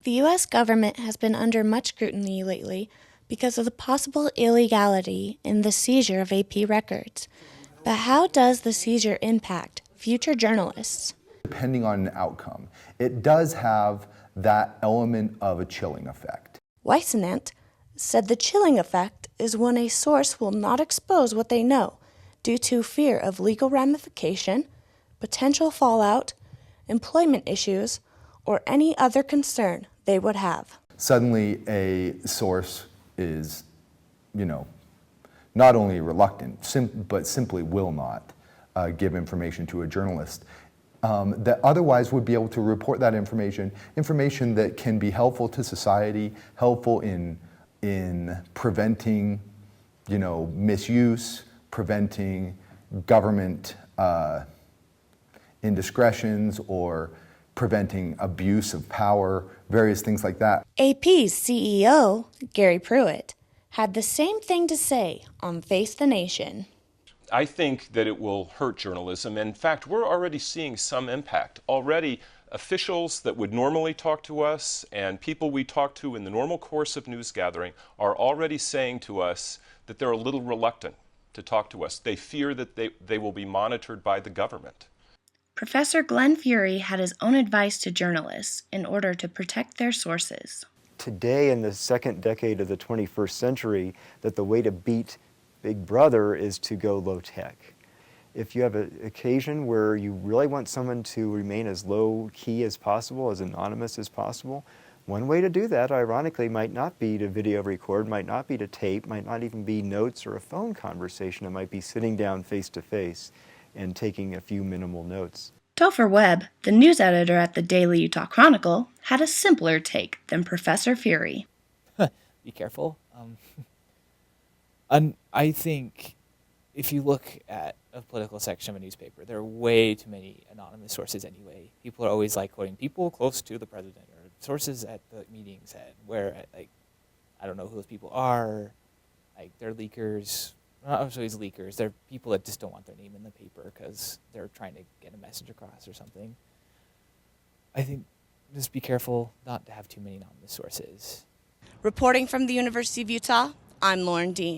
The U.S. government has been under much scrutiny lately because of the possible illegality in the seizure of AP records. But how does the seizure impact future journalists? Depending on an outcome, it does have that element of a chilling effect. Weissenant said the chilling effect is when a source will not expose what they know due to fear of legal ramification, potential fallout, employment issues, or any other concern they would have. Suddenly a source is, not only reluctant, but simply will not give information to a journalist that otherwise would be able to report that information that can be helpful to society, helpful in preventing, misuse, preventing government indiscretions, or preventing abuse of power, various things like that. AP's CEO, Gary Pruitt, had the same thing to say on Face the Nation. I think that it will hurt journalism. In fact, we're already seeing some impact. Already, officials that would normally talk to us and people we talk to in the normal course of news gathering are already saying to us that they're a little reluctant to talk to us. They fear that they will be monitored by the government. Professor Glenn Fury had his own advice to journalists in order to protect their sources. Today, in the second decade of the 21st century, that the way to beat Big Brother is to go low-tech. If you have an occasion where you really want someone to remain as low-key as possible, as anonymous as possible, one way to do that, ironically, might not be to video record, might not be to tape, might not even be notes or a phone conversation. It might be sitting down face-to-face and taking a few minimal notes. Topher Webb, the news editor at the Daily Utah Chronicle, had a simpler take than Professor Fury. Be careful. I think if you look at a political section of a newspaper, there are way too many anonymous sources anyway. People are always quoting people close to the president or sources at the meetings where I don't know who those people are. They're leakers. Not always leakers. They're people that just don't want their name in the paper because they're trying to get a message across or something. I think just be careful not to have too many anonymous sources. Reporting from the University of Utah, I'm Lauren Deane.